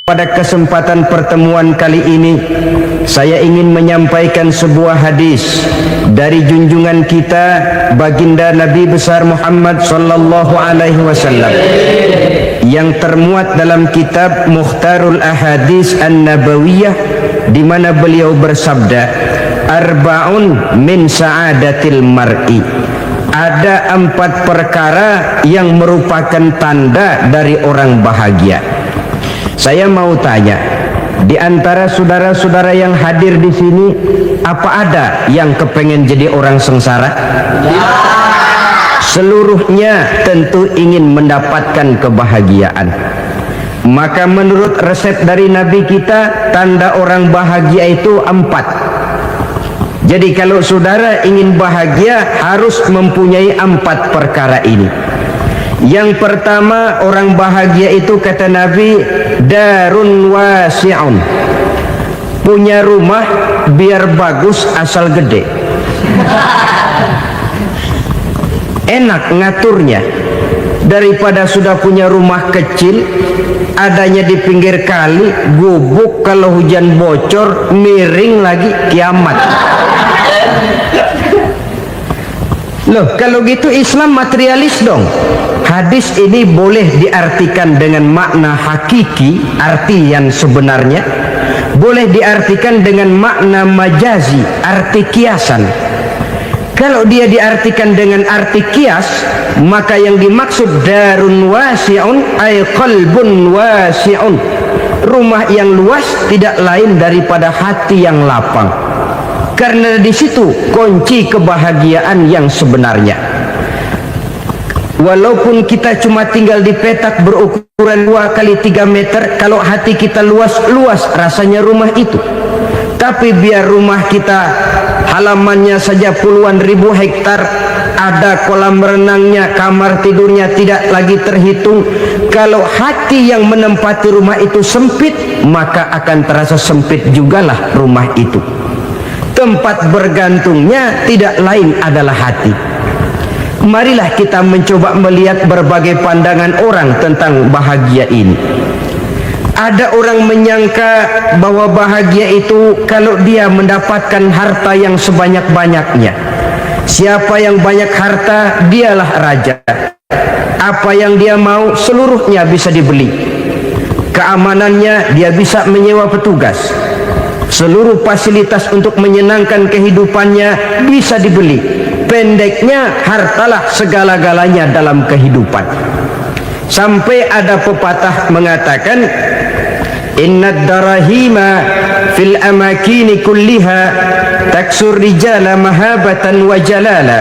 Pada kesempatan pertemuan kali ini, saya ingin menyampaikan sebuah hadis dari junjungan kita baginda Nabi besar Muhammad sallallahu alaihi wasallam yang termuat dalam kitab Mukhtarul Ahadits An-Nabawiyah, di mana beliau bersabda, "Arba'un min sa'adatil mar'i." Ada 4 perkara yang merupakan tanda dari orang bahagia. Saya mau tanya, di antara saudara-saudara yang hadir di sini, apa ada yang kepengen jadi orang sengsara? Seluruhnya tentu ingin mendapatkan kebahagiaan. Maka menurut resep dari Nabi kita, tanda orang bahagia itu 4. Jadi kalau saudara ingin bahagia, harus mempunyai 4 perkara ini. Yang pertama, orang bahagia itu kata Nabi, darun wasi'un, punya rumah biar bagus asal gede, enak ngaturnya, daripada sudah punya rumah kecil adanya di pinggir kali, gubuk, kalau hujan bocor, miring lagi, kiamat. Loh, kalau gitu Islam materialis dong. Hadis ini boleh diartikan dengan makna hakiki, arti yang sebenarnya, boleh diartikan dengan makna majazi, arti kiasan. Kalau dia diartikan dengan arti kias, maka yang dimaksud darun wasi'un ay qalbun wasi'un, rumah yang luas tidak lain daripada hati yang lapang. Karena di situ kunci kebahagiaan yang sebenarnya. Walaupun kita cuma tinggal di petak berukuran 2 kali 3 meter, kalau hati kita luas-luas rasanya rumah itu. Tapi biar rumah kita halamannya saja puluhan ribu hektar, ada kolam renangnya, kamar tidurnya tidak lagi terhitung, kalau hati yang menempati rumah itu sempit, maka akan terasa sempit jugalah rumah itu. Tempat bergantungnya tidak lain adalah hati. Marilah kita mencoba melihat berbagai pandangan orang tentang bahagia ini. Ada orang menyangka bahwa bahagia itu kalau dia mendapatkan harta yang sebanyak-banyaknya. Siapa yang banyak harta, dialah raja. Apa yang dia mau seluruhnya bisa dibeli. Keamanannya dia bisa menyewa petugas. Seluruh fasilitas untuk menyenangkan kehidupannya bisa dibeli. Pendeknya, hartalah segala-galanya dalam kehidupan. Sampai ada pepatah mengatakan, innad darahima fil amakini kulliha taksur rijala mahabatan wa jalala.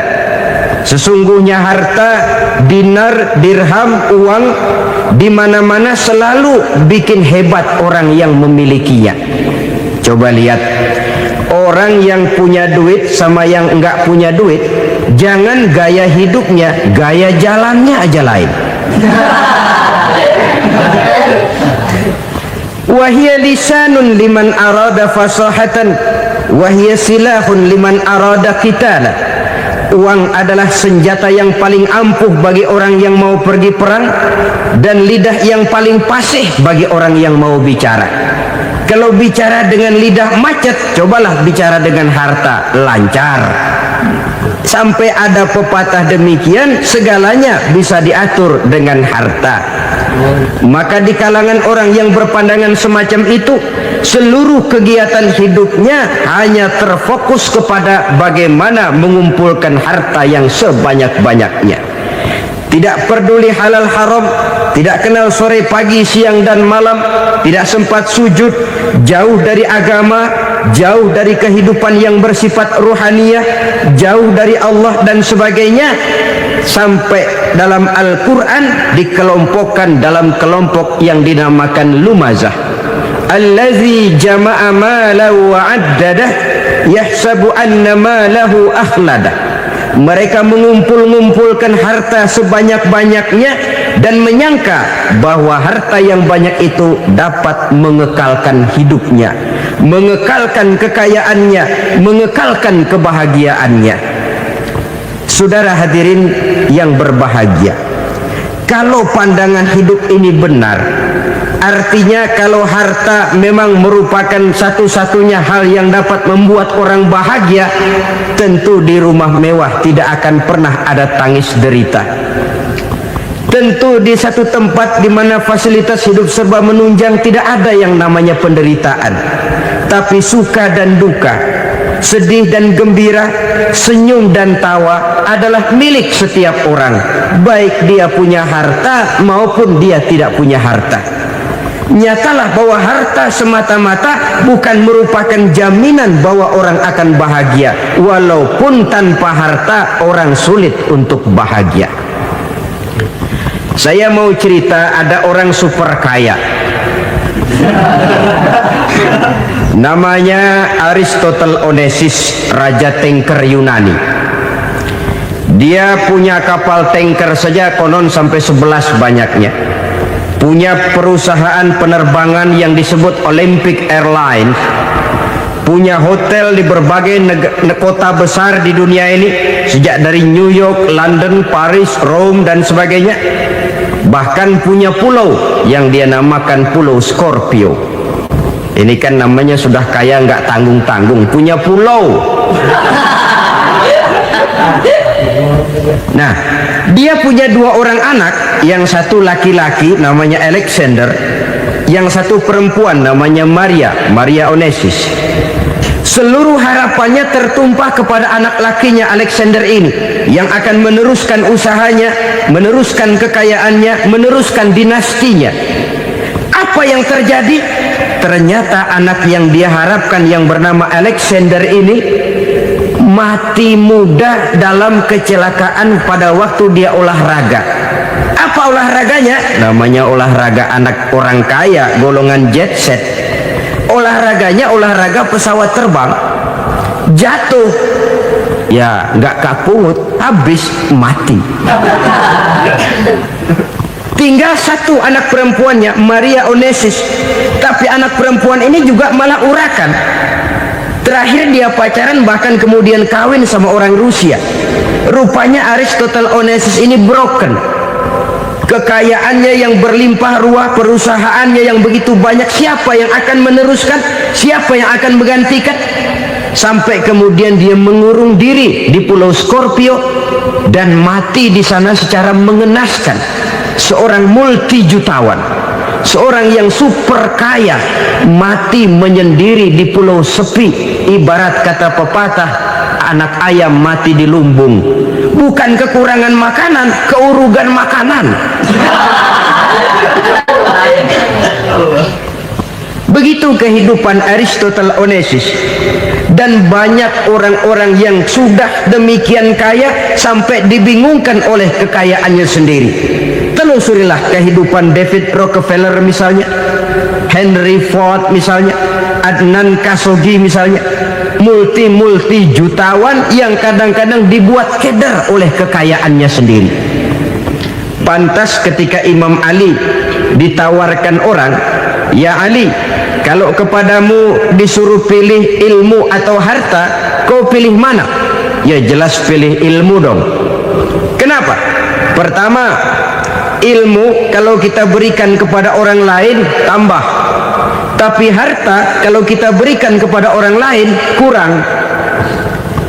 Sesungguhnya harta, dinar, dirham, uang di mana-mana selalu bikin hebat orang yang memilikinya. Coba lihat, orang yang punya duit sama yang enggak punya duit, jangan gaya hidupnya, gaya jalannya aja lain. Wahia lisanun liman arada fasahatan, wahia silahun liman arada qitala. Uang adalah senjata yang paling ampuh bagi orang yang mau pergi perang, dan lidah yang paling fasih bagi orang yang mau bicara. Kalau bicara dengan lidah macet, cobalah bicara dengan harta, lancar. Sampai ada pepatah demikian, segalanya bisa diatur dengan harta. Maka di kalangan orang yang berpandangan semacam itu, seluruh kegiatan hidupnya hanya terfokus kepada bagaimana mengumpulkan harta yang sebanyak-banyaknya. Tidak peduli halal haram, tidak kenal sore pagi siang dan malam, tidak sempat sujud, jauh dari agama, jauh dari kehidupan yang bersifat ruhaniyah, jauh dari Allah dan sebagainya. Sampai dalam Al-Quran dikelompokkan dalam kelompok yang dinamakan lumazah. Allazi jama'a malahu wa addadah yahsabu anna malahu akhladah. Mereka mengumpul-ngumpulkan harta sebanyak-banyaknya dan menyangka bahwa harta yang banyak itu dapat mengekalkan hidupnya, mengekalkan kekayaannya, mengekalkan kebahagiaannya. Saudara hadirin yang berbahagia, kalau pandangan hidup ini benar, Artinya kalau harta memang merupakan satu-satunya hal yang dapat membuat orang bahagia, tentu di rumah mewah tidak akan pernah ada tangis derita. Tentu di satu tempat di mana fasilitas hidup serba menunjang tidak ada yang namanya penderitaan. Tapi suka dan duka, sedih dan gembira, senyum dan tawa adalah milik setiap orang, baik dia punya harta maupun dia tidak punya harta. Nyatalah bahwa harta semata-mata bukan merupakan jaminan bahwa orang akan bahagia, walaupun tanpa harta orang sulit untuk bahagia. Saya mau cerita, ada orang super kaya, namanya Aristotle Onesimus, raja tanker Yunani. Dia punya kapal tanker saja konon sampai 11 banyaknya. Punya perusahaan penerbangan yang disebut Olympic Airlines. Punya hotel di berbagai kota besar di dunia ini, sejak dari New York, London, Paris, Rome dan sebagainya. Bahkan punya pulau yang dia namakan Pulau Scorpio. Ini kan namanya sudah kaya nggak tanggung-tanggung, punya pulau. Nah, dia punya 2 orang anak, yang satu laki-laki namanya Alexander, yang satu perempuan namanya Maria Onesimus. Seluruh harapannya tertumpah kepada anak lakinya Alexander ini, yang akan meneruskan usahanya, meneruskan kekayaannya, meneruskan dinastinya. Apa yang terjadi? Ternyata anak yang dia harapkan yang bernama Alexander ini mati muda dalam kecelakaan pada waktu dia olahraga. Apa olahraganya? Namanya olahraga anak orang kaya, golongan jet set. Olahraganya olahraga pesawat terbang. Jatuh, ya nggak kapungut, habis mati. Tinggal satu anak perempuannya, Maria Onesimus. Tapi anak perempuan ini juga malah urakan. Terakhir dia pacaran, bahkan kemudian kawin sama orang Rusia. Rupanya Aristotle Onesimus ini broken. Kekayaannya yang berlimpah ruah, perusahaannya yang begitu banyak, siapa yang akan meneruskan? Siapa yang akan menggantikan? Sampai kemudian dia mengurung diri di Pulau Scorpio dan mati di sana secara mengenaskan. Seorang multi jutawan, seorang yang super kaya, mati menyendiri di pulau sepi. Ibarat kata pepatah, anak ayam mati di lumbung. Bukan kekurangan makanan, keurugan makanan. Begitu kehidupan Aristotle Onesimus. Dan banyak orang-orang yang sudah demikian kaya sampai dibingungkan oleh kekayaannya sendiri. Telusurilah kehidupan David Rockefeller misalnya, Henry Ford misalnya, Adnan Khashoggi misalnya. Multi jutawan yang kadang-kadang dibuat keder oleh kekayaannya sendiri. Pantas ketika Imam Ali ditawarkan orang, "Ya Ali, kalau kepadamu disuruh pilih ilmu atau harta, kau pilih mana?" Ya jelas pilih ilmu dong. Kenapa? Pertama, ilmu kalau kita berikan kepada orang lain tambah. Tapi harta kalau kita berikan kepada orang lain kurang.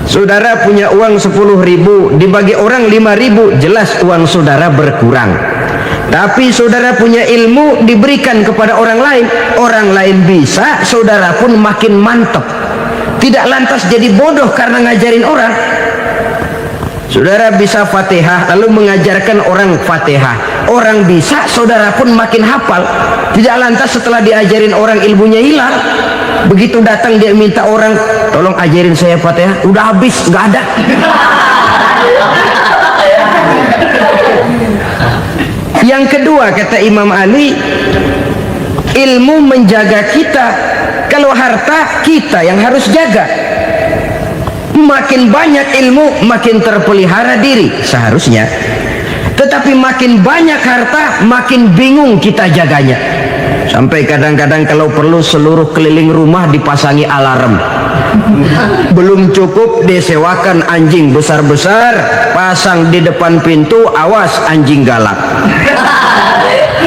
Saudara punya uang 10.000, dibagi orang 5.000, jelas uang saudara berkurang. Tapi saudara punya ilmu, diberikan kepada orang lain bisa, saudara pun makin mantap. Tidak lantas jadi bodoh karena ngajarin orang. Saudara bisa Fatihah lalu mengajarkan orang Fatihah, orang bisa, saudara pun makin hafal. Tidak lantas setelah diajarin orang ilmunya hilang. Begitu datang dia minta orang, "Tolong ajarin saya Fatihah," udah habis, nggak ada. Yang kedua kata Imam Ali, ilmu menjaga kita. Kalau harta kita yang harus jaga. Makin banyak ilmu makin terpelihara diri seharusnya. Tetapi makin banyak harta makin bingung kita jaganya. Sampai kadang-kadang kalau perlu seluruh keliling rumah dipasangi alarm. Belum cukup disewakan anjing besar-besar, pasang di depan pintu, awas anjing galak.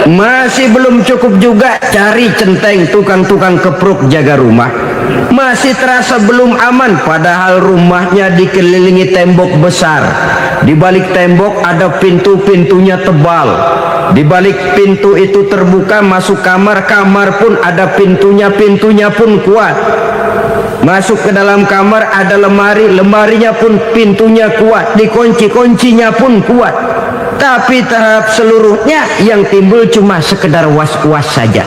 Masih belum cukup juga cari centeng tukang-tukang kepruk jaga rumah. Masih terasa belum aman, padahal rumahnya dikelilingi tembok besar. Di balik tembok ada pintu-pintunya tebal. Di balik pintu itu terbuka masuk kamar, kamar pun ada pintunya, pintunya pun kuat. Masuk ke dalam kamar ada lemari, lemarinya pun pintunya kuat, dikunci, kuncinya pun kuat. Tapi terhadap seluruhnya yang timbul cuma sekedar was-was saja.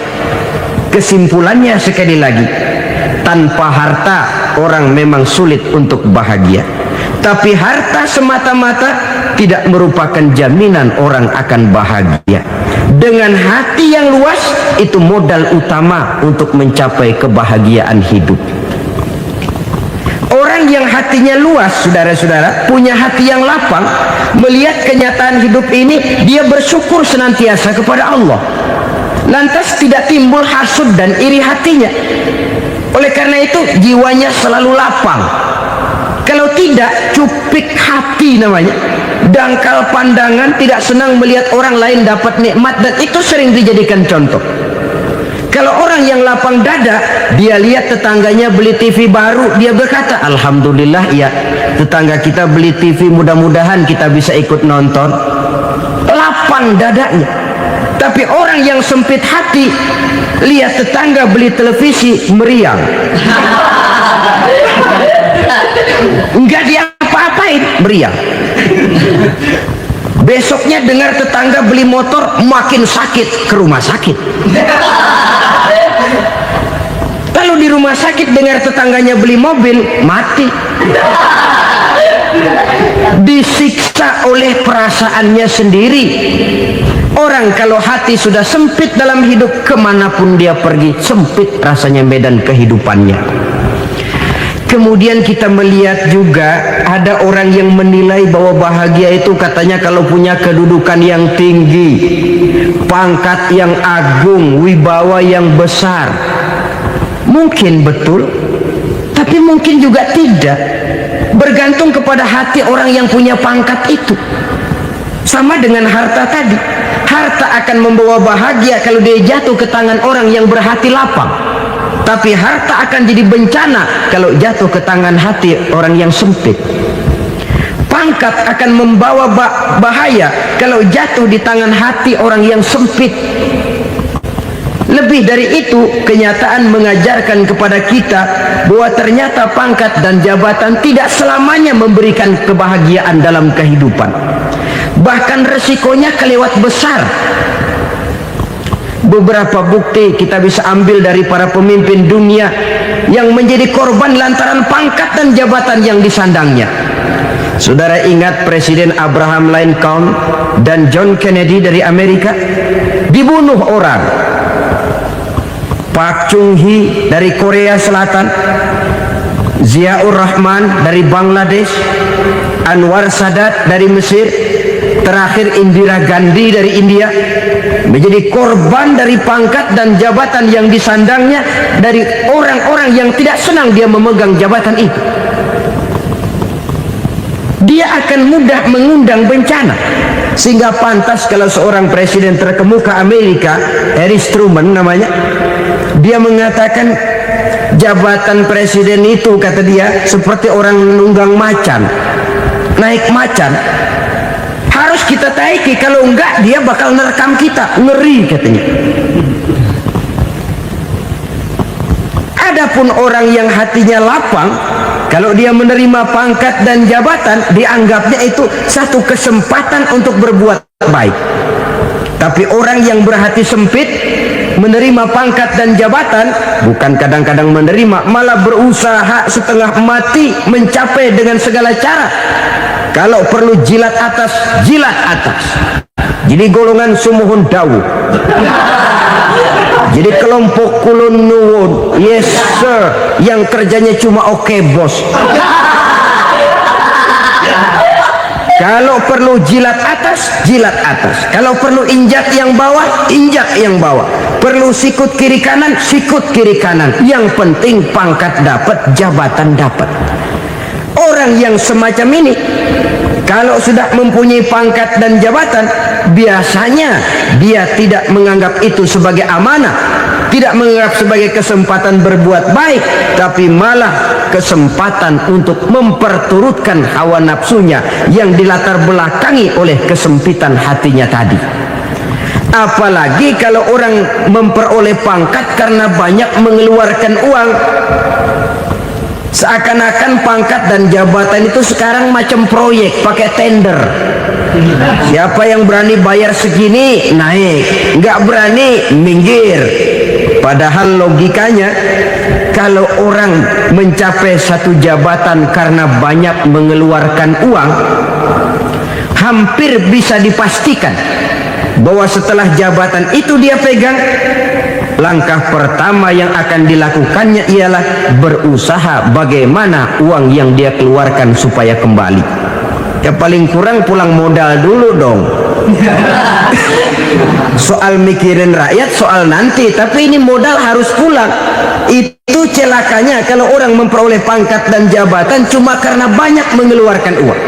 Kesimpulannya sekali lagi, tanpa harta orang memang sulit untuk bahagia. Tapi harta semata-mata tidak merupakan jaminan orang akan bahagia. Dengan hati yang luas, itu modal utama untuk mencapai kebahagiaan hidup. Orang yang hatinya luas, saudara-saudara, punya hati yang lapang, melihat kenyataan hidup ini, dia bersyukur senantiasa kepada Allah. Lantas tidak timbul hasud dan iri hatinya. Oleh karena itu jiwanya selalu lapang. Kalau tidak, cupik hati namanya, dangkal pandangan, tidak senang melihat orang lain dapat nikmat, dan itu sering dijadikan contoh. Kalau orang yang lapang dada, dia lihat tetangganya beli TV baru, dia berkata, alhamdulillah ya, tetangga kita beli TV, mudah-mudahan kita bisa ikut nonton. Lapang dadanya. Tapi orang yang sempit hati, lihat tetangga beli televisi, meriang. Enggak diapa-apain, meriang. Besoknya dengar tetangga beli motor, makin sakit, ke rumah sakit. Lalu di rumah sakit dengar tetangganya beli mobil, mati. Disiksa oleh perasaannya sendiri. Orang kalau hati sudah sempit dalam hidup, kemanapun dia pergi, sempit rasanya medan kehidupannya. Kemudian kita melihat juga ada orang yang menilai bahwa bahagia itu katanya kalau punya kedudukan yang tinggi, pangkat yang agung, wibawa yang besar. Mungkin betul, tapi mungkin juga tidak. Bergantung kepada hati orang yang punya pangkat itu. Sama dengan harta tadi. Harta akan membawa bahagia kalau dia jatuh ke tangan orang yang berhati lapang. Tapi harta akan jadi bencana kalau jatuh ke tangan hati orang yang sempit. Pangkat akan membawa bahaya kalau jatuh di tangan hati orang yang sempit. Lebih dari itu, kenyataan mengajarkan kepada kita bahwa ternyata pangkat dan jabatan tidak selamanya memberikan kebahagiaan dalam kehidupan. Bahkan resikonya kelewat besar. Beberapa bukti kita bisa ambil dari para pemimpin dunia yang menjadi korban lantaran pangkat dan jabatan yang disandangnya. Saudara ingat Presiden Abraham Lincoln dan John Kennedy dari Amerika? Dibunuh orang. Pak Chung Hee dari Korea Selatan, Ziaur Rahman dari Bangladesh, Anwar Sadat dari Mesir, terakhir Indira Gandhi dari India, menjadi korban dari pangkat dan jabatan yang disandangnya dari orang-orang yang tidak senang dia memegang jabatan itu. Dia akan mudah mengundang bencana. Sehingga pantas kalau seorang presiden terkemuka Amerika, Harry Truman namanya, dia mengatakan jabatan presiden itu, kata dia, seperti orang menunggang macan, naik macan. Harus kita taiki, kalau enggak dia bakal nerekam kita, ngeri katanya. Adapun orang yang hatinya lapang, kalau dia menerima pangkat dan jabatan, dianggapnya itu satu kesempatan untuk berbuat baik. Tapi orang yang berhati sempit, menerima pangkat dan jabatan, bukan kadang-kadang menerima, malah berusaha setengah mati mencapai dengan segala cara. Kalau perlu jilat atas, jilat atas. Jadi golongan sumuhun dawu. Jadi kelompok kulon nuwun, yes sir, yang kerjanya cuma oke bos. Kalau perlu jilat atas, jilat atas. Kalau perlu injak yang bawah, injak yang bawah. Perlu sikut kiri kanan, sikut kiri kanan. Yang penting pangkat dapat, jabatan dapat. Orang yang semacam ini, kalau sudah mempunyai pangkat dan jabatan, biasanya dia tidak menganggap itu sebagai amanah, tidak menganggap sebagai kesempatan berbuat baik, tapi malah kesempatan untuk memperturutkan hawa nafsunya yang dilatar belakangi oleh kesempitan hatinya tadi. Apalagi kalau orang memperoleh pangkat karena banyak mengeluarkan uang. Seakan-akan pangkat dan jabatan itu sekarang macam proyek, pakai tender. Siapa yang berani bayar segini naik, nggak berani minggir. Padahal logikanya, kalau orang mencapai satu jabatan karena banyak mengeluarkan uang, hampir bisa dipastikan bahwa setelah jabatan itu dia pegang, langkah pertama yang akan dilakukannya ialah berusaha bagaimana uang yang dia keluarkan supaya kembali. Ya paling kurang pulang modal dulu dong. Soal mikirin rakyat soal nanti, tapi ini modal harus pulang. Itu celakanya kalau orang memperoleh pangkat dan jabatan cuma karena banyak mengeluarkan uang.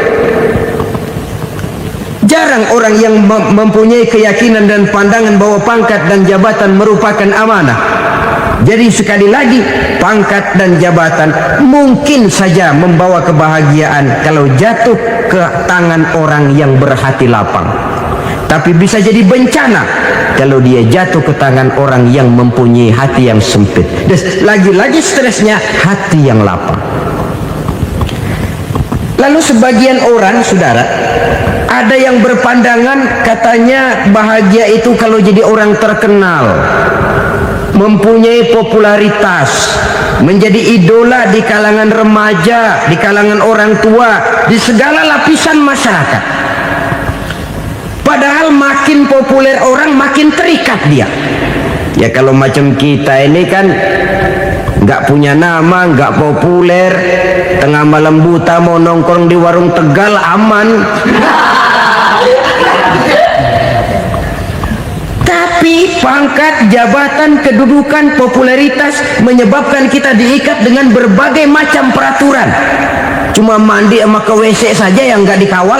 Jarang orang yang mempunyai keyakinan dan pandangan bahwa pangkat dan jabatan merupakan amanah. Jadi sekali lagi, pangkat dan jabatan mungkin saja membawa kebahagiaan kalau jatuh ke tangan orang yang berhati lapang. Tapi bisa jadi bencana kalau dia jatuh ke tangan orang yang mempunyai hati yang sempit. Dan lagi-lagi stresnya hati yang lapang. Lalu sebagian orang, saudara, ada yang berpandangan katanya bahagia itu kalau jadi orang terkenal, mempunyai popularitas, menjadi idola di kalangan remaja, di kalangan orang tua, di segala lapisan masyarakat. Padahal makin populer orang makin terikat dia. Ya kalau macam kita ini kan nggak punya nama, nggak populer, tengah malam buta mau nongkrong di warung Tegal aman. Tapi pangkat, jabatan, kedudukan, popularitas menyebabkan kita diikat dengan berbagai macam peraturan. Cuma mandi sama ke WC saja yang nggak dikawal.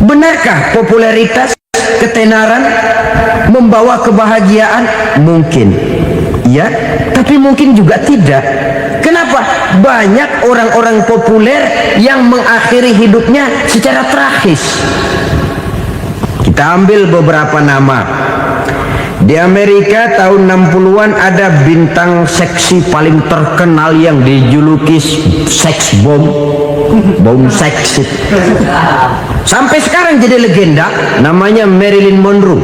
Benarkah popularitas, ketenaran membawa kebahagiaan? Mungkin ya, tapi mungkin juga tidak. Kenapa? Banyak orang-orang populer yang mengakhiri hidupnya secara tragis. Kita ambil beberapa nama. Di Amerika tahun 60-an ada bintang seksi paling terkenal yang dijuluki seks bom, bom seks. Sampai sekarang jadi legenda, namanya Marilyn Monroe.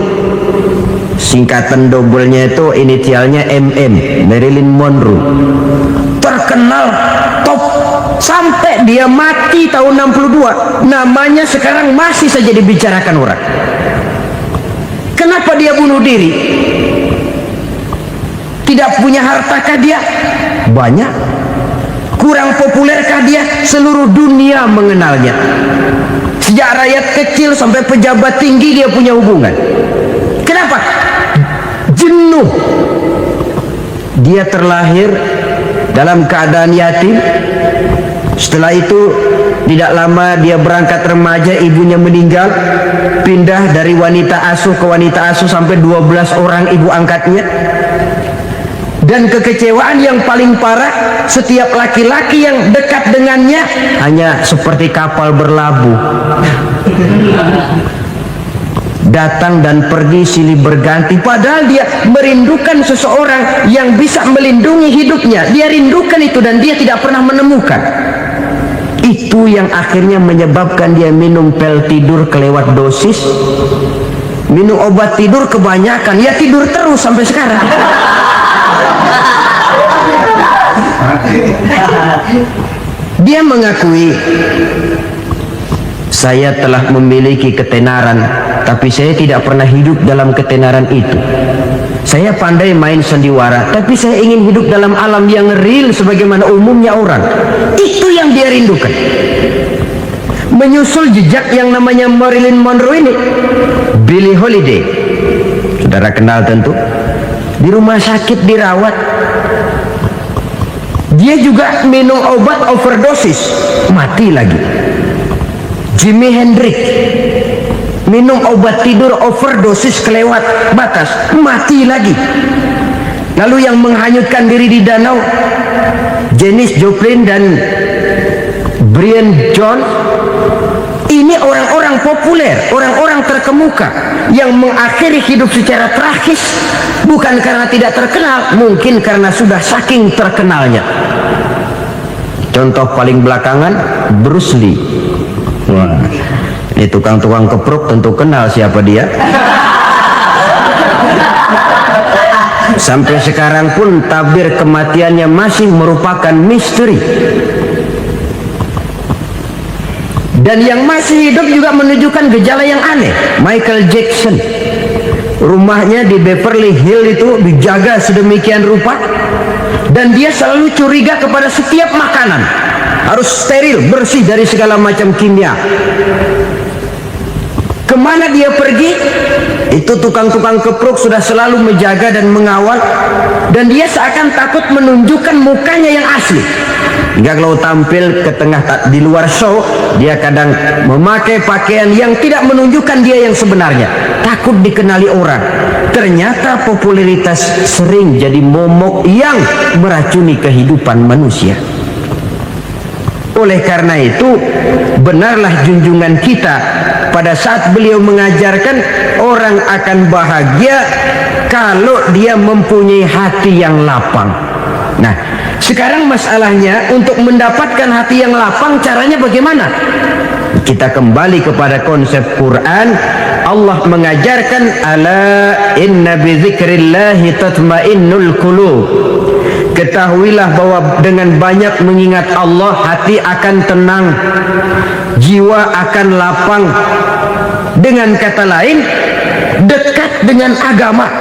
Singkatan dobelnya itu inisialnya MM, Marilyn Monroe. Terkenal top sampai dia mati tahun 62, namanya sekarang masih saja dibicarakan orang. Kenapa dia bunuh diri? Tidak punya hartakah dia? Banyak. Kurang populerkah dia? Seluruh dunia mengenalnya. Sejak rakyat kecil sampai pejabat tinggi dia punya hubungan. Kenapa? Jenuh. Dia terlahir dalam keadaan yatim. Setelah itu tidak lama dia berangkat remaja, ibunya meninggal, pindah dari wanita asuh ke wanita asuh sampai 12 orang ibu angkatnya. Dan kekecewaan yang paling parah, setiap laki-laki yang dekat dengannya hanya seperti kapal berlabuh, datang dan pergi silih berganti. Padahal dia merindukan seseorang yang bisa melindungi hidupnya. Dia rindukan itu dan dia tidak pernah menemukan. Itu yang akhirnya menyebabkan dia minum pil tidur kelewat dosis, minum obat tidur kebanyakan, ya tidur terus sampai sekarang. Dia mengakui, saya telah memiliki ketenaran, tapi saya tidak pernah hidup dalam ketenaran itu. Saya pandai main sandiwara, tapi saya ingin hidup dalam alam yang real sebagaimana umumnya orang. Itu yang dia rindukan. Menyusul jejak yang namanya Marilyn Monroe ini, Billie Holiday, saudara kenal tentu, di rumah sakit dirawat. Dia juga minum obat overdosis, mati lagi. Jimi Hendrix minum obat tidur overdosis kelewat batas, mati lagi. Lalu yang menghanyutkan diri di danau, Janis Joplin dan Brian Jones. Ini orang-orang populer, orang-orang terkemuka yang mengakhiri hidup secara tragis, bukan karena tidak terkenal, mungkin karena sudah saking terkenalnya. Contoh paling belakangan, Bruce Lee. Wah, ini tukang-tukang keprok tentu kenal siapa dia. Sampai sekarang pun tabir kematiannya masih merupakan misteri. Dan yang masih hidup juga menunjukkan gejala yang aneh. Michael Jackson, rumahnya di Beverly Hills itu dijaga sedemikian rupa, dan dia selalu curiga kepada setiap makanan harus steril, bersih dari segala macam kimia. Kemana dia pergi, itu tukang-tukang keprok sudah selalu menjaga dan mengawal, dan dia seakan takut menunjukkan mukanya yang asli. Hingga kalau tampil ke tengah di luar show, dia kadang memakai pakaian yang tidak menunjukkan dia yang sebenarnya, takut dikenali orang. Ternyata popularitas sering jadi momok yang meracuni kehidupan manusia. Oleh karena itu, benarlah junjungan kita pada saat beliau mengajarkan orang akan bahagia kalau dia mempunyai hati yang lapang. Nah, sekarang masalahnya untuk mendapatkan hati yang lapang, caranya bagaimana? Kita kembali kepada konsep Quran. Allah mengajarkan, ala inna bi dzikrillahi tatmainnul qulub. Ketahuilah bahwa dengan banyak mengingat Allah, hati akan tenang, jiwa akan lapang. Dengan kata lain, dekat dengan agama,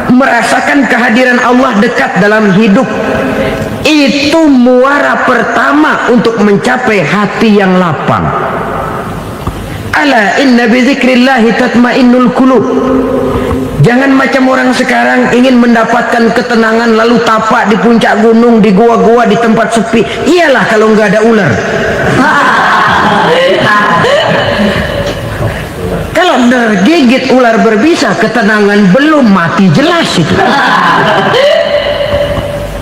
merasakan kehadiran Allah dekat dalam hidup, itu muara pertama untuk mencapai hati yang lapang. Ala inna bi dzikrillahi tatmainnul qulub. Jangan macam orang sekarang ingin mendapatkan ketenangan lalu tapak di puncak gunung, di gua-gua, di tempat sepi. Iyalah kalau nggak ada ular. Kalau tergigit ular berbisa, ketenangan belum, mati jelas itu.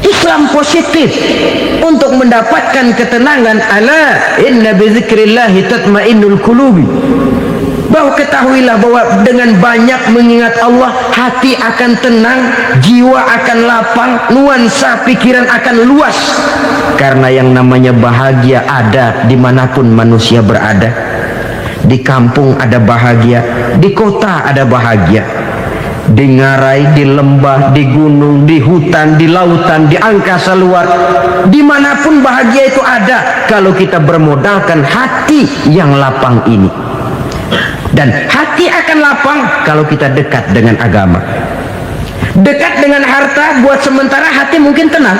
Islam positif untuk mendapatkan ketenangan. Ala inna bi dzikrillahi tatmainnul qulubi. Bahwa ketahuilah bahwa dengan banyak mengingat Allah, hati akan tenang, jiwa akan lapang, nuansa pikiran akan luas. Karena yang namanya bahagia ada dimanapun manusia berada. Di kampung ada bahagia, di kota ada bahagia, di ngarai, di lembah, di gunung, di hutan, di lautan, di angkasa luar, dimanapun bahagia itu ada kalau kita bermodalkan hati yang lapang ini. Dan hati akan lapang kalau kita dekat dengan agama. Dekat dengan harta buat sementara hati mungkin tenang,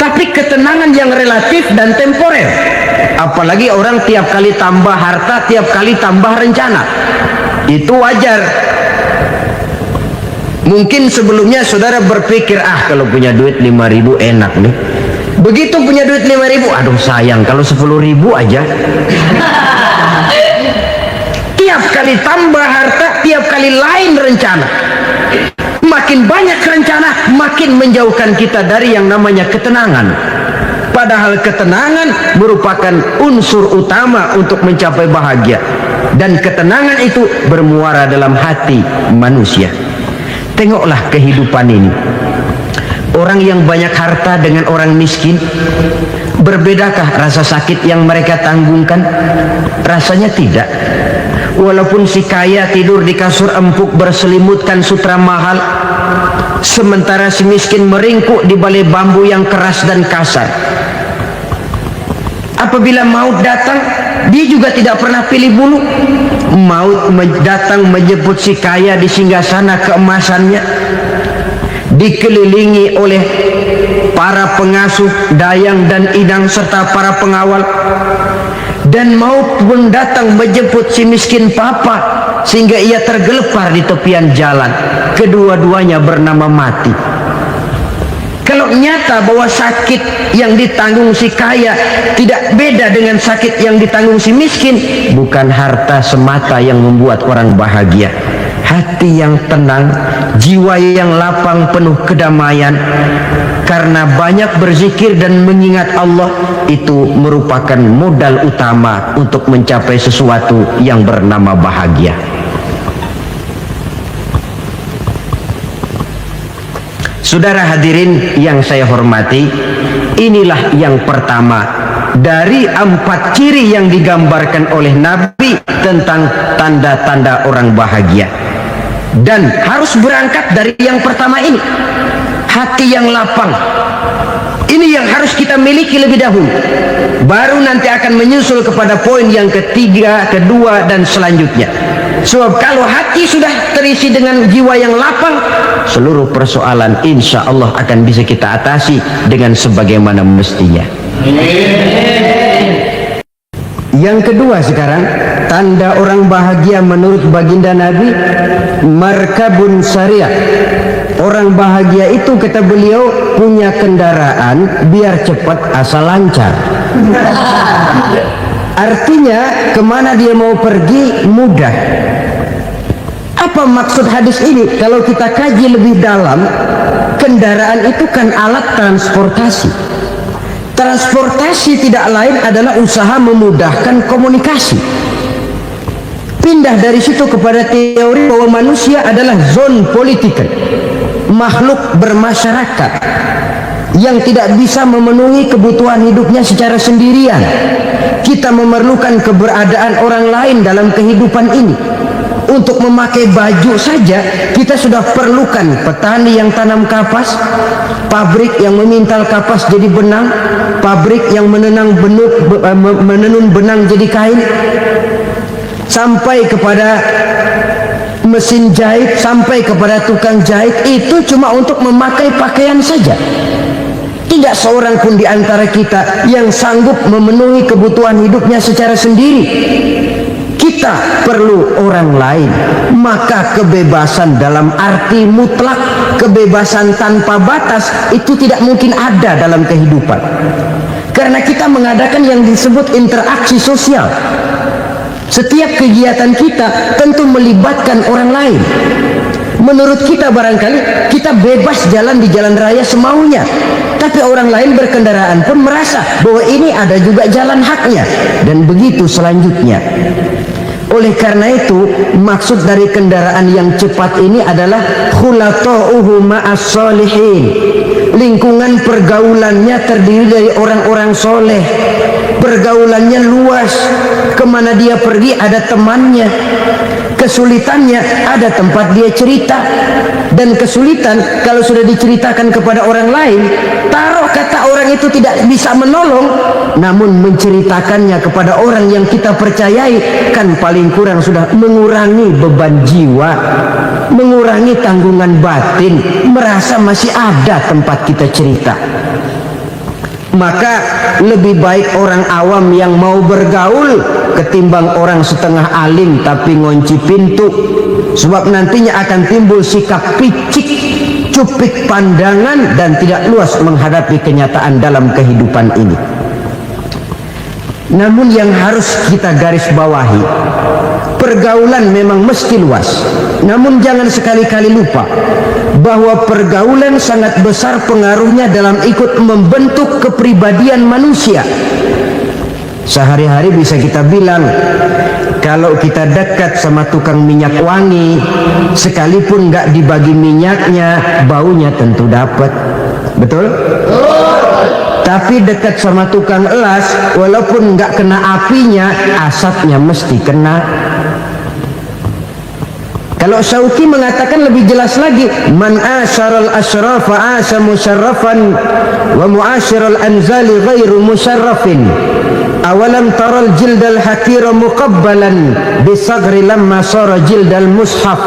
tapi ketenangan yang relatif dan temporer. Apalagi orang tiap kali tambah harta, tiap kali tambah rencana, itu wajar. Mungkin sebelumnya saudara berpikir, kalau punya duit 5.000 enak nih. Begitu punya duit 5.000, aduh sayang kalau 10.000 aja. Tiap kali tambah harta, tiap kali lain rencana. Makin banyak rencana, makin menjauhkan kita dari yang namanya ketenangan. Padahal ketenangan merupakan unsur utama untuk mencapai bahagia. Dan ketenangan itu bermuara dalam hati manusia. Tengoklah kehidupan ini. Orang yang banyak harta dengan orang miskin, berbedakah rasa sakit yang mereka tanggungkan? Rasanya tidak. Walaupun si kaya tidur di kasur empuk berselimutkan sutra mahal, sementara si miskin meringkuk di balai bambu yang keras dan kasar. Apabila maut datang, dia juga tidak pernah pilih bulu. Maut datang menjemput si kaya di singgasana keemasannya, dikelilingi oleh para pengasuh, dayang dan idang serta para pengawal. Dan maut pun datang menjemput si miskin papa, sehingga ia tergelepar di tepian jalan. Kedua-duanya bernama mati. Kalau nyata bahwa sakit yang ditanggung si kaya tidak beda dengan sakit yang ditanggung si miskin, bukan harta semata yang membuat orang bahagia. Hati yang tenang, jiwa yang lapang penuh kedamaian karena banyak berzikir dan mengingat Allah, itu merupakan modal utama untuk mencapai sesuatu yang bernama bahagia. Saudara hadirin yang saya hormati, inilah yang pertama dari 4 ciri yang digambarkan oleh Nabi tentang tanda-tanda orang bahagia. Dan harus berangkat dari yang pertama ini, hati yang lapang. Ini yang harus kita miliki lebih dahulu, baru nanti akan menyusul kepada poin yang ketiga, kedua, dan selanjutnya. Sebab kalau hati sudah terisi dengan jiwa yang lapang, seluruh persoalan insya Allah akan bisa kita atasi dengan sebagaimana mestinya. Yang kedua sekarang, tanda orang bahagia menurut baginda Nabi, markabun syariah. Orang bahagia itu, kata beliau, punya kendaraan biar cepat asal lancar. Artinya kemana dia mau pergi mudah. Apa maksud hadis ini? Kalau kita kaji lebih dalam, kendaraan itu kan alat transportasi. Transportasi tidak lain adalah usaha memudahkan komunikasi. Pindah dari situ kepada teori bahwa manusia adalah zon political, makhluk bermasyarakat yang tidak bisa memenuhi kebutuhan hidupnya secara sendirian. Kita memerlukan keberadaan orang lain dalam kehidupan ini. Untuk memakai baju saja kita sudah perlukan petani yang tanam kapas, pabrik yang memintal kapas jadi benang, pabrik yang menenun benang jadi kain, sampai kepada mesin jahit, sampai kepada tukang jahit. Itu cuma untuk memakai pakaian saja. Tidak seorang pun di antara kita yang sanggup memenuhi kebutuhan hidupnya secara sendiri. Kita perlu orang lain. Maka kebebasan dalam arti mutlak, kebebasan tanpa batas, itu tidak mungkin ada dalam kehidupan. Karena kita mengadakan yang disebut interaksi sosial. Setiap kegiatan kita tentu melibatkan orang lain. Menurut kita barangkali kita bebas jalan di jalan raya semaunya, tapi orang lain berkendaraan pun merasa bahwa ini ada juga jalan haknya, dan begitu selanjutnya. Oleh karena itu, maksud dari kendaraan yang cepat ini adalah khulata'uhu ma'as solihin. Lingkungan pergaulannya terdiri dari orang-orang soleh. Pergaulannya luas. Kemana dia pergi ada temannya. Kesulitannya ada tempat dia cerita. Dan kesulitan kalau sudah diceritakan kepada orang lain, taruh kata orang itu tidak bisa menolong, namun menceritakannya kepada orang yang kita percayai, kan paling kurang sudah mengurangi beban jiwa, mengurangi tanggungan batin, merasa masih ada tempat kita cerita. Maka lebih baik orang awam yang mau bergaul ketimbang orang setengah alim tapi ngunci pintu. Sebab nantinya akan timbul sikap picik, cupik pandangan, dan tidak luas menghadapi kenyataan dalam kehidupan ini. Namun yang harus kita garis bawahi, pergaulan memang mesti luas. Namun jangan sekali-kali lupa bahwa pergaulan sangat besar pengaruhnya dalam ikut membentuk kepribadian manusia. Sehari-hari bisa kita bilang, kalau kita dekat sama tukang minyak wangi, sekalipun nggak dibagi minyaknya, baunya tentu dapat. Betul? Tapi dekat sama tukang elas, walaupun nggak kena apinya, asapnya mesti kena. Kalau Syauqi mengatakan lebih jelas lagi, man asyaral asyrafa asa musyarrafan wa muasyiral anzali ghairu musyarrafin. Awalam taral jildal hakira muqabbalan bisagri lamma sara jildal mushaf.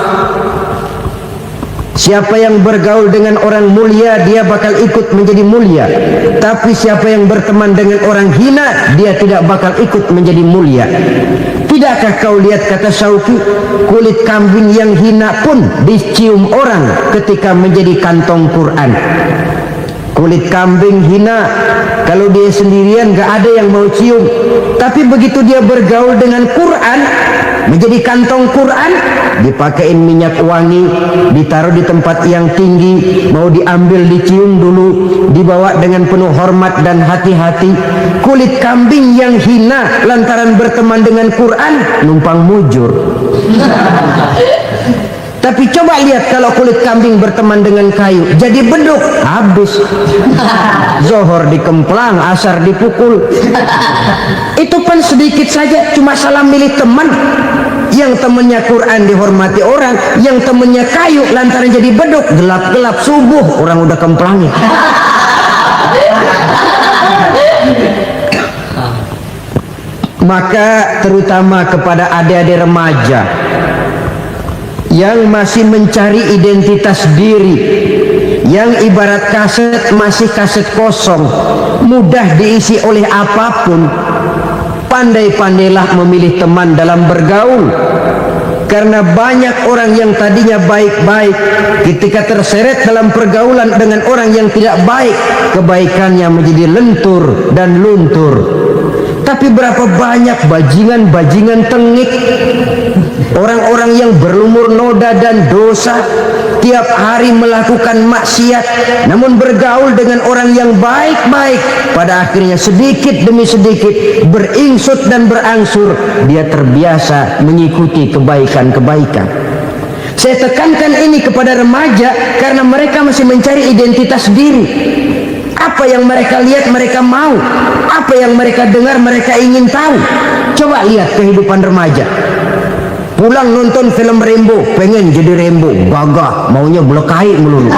Siapa yang bergaul dengan orang mulia, dia bakal ikut menjadi mulia. Tapi siapa yang berteman dengan orang hina, dia tidak bakal ikut menjadi mulia. Tidakkah kau lihat, kata Syauqi, kulit kambing yang hina pun dicium orang ketika menjadi kantong Quran. Kulit kambing hina, kalau dia sendirian gak ada yang mau cium. Tapi begitu dia bergaul dengan Quran, menjadi kantong Quran, dipakein minyak wangi, ditaruh di tempat yang tinggi, mau diambil dicium dulu, dibawa dengan penuh hormat dan hati-hati. Kulit kambing yang hina lantaran berteman dengan Quran, numpang mujur. Tapi coba lihat kalau kulit kambing berteman dengan kayu, jadi beduk, habis. Zohor dikemplang, asar dipukul. Itu pun sedikit saja, cuma salah milih teman. Yang temannya Quran dihormati orang, yang temannya kayu lantaran jadi beduk, gelap-gelap subuh orang udah kemplangnya. Maka terutama kepada adik-adik remaja yang masih mencari identitas diri, yang ibarat kaset masih kaset kosong, mudah diisi oleh apapun, pandai-pandailah memilih teman dalam bergaul. Karena banyak orang yang tadinya baik-baik, ketika terseret dalam pergaulan dengan orang yang tidak baik, kebaikannya menjadi lentur dan luntur. Tapi berapa banyak bajingan-bajingan tengik, orang-orang yang berlumur noda dan dosa, tiap hari melakukan maksiat, namun bergaul dengan orang yang baik-baik, pada akhirnya sedikit demi sedikit beringsut dan berangsur dia terbiasa mengikuti kebaikan-kebaikan. Saya tekankan ini kepada remaja karena mereka masih mencari identitas diri. Apa yang mereka lihat mereka mau, apa yang mereka dengar mereka ingin tahu. Coba lihat kehidupan remaja. Pulang nonton film Rambo, pengen jadi Rambo, gagah, maunya belekai melulu.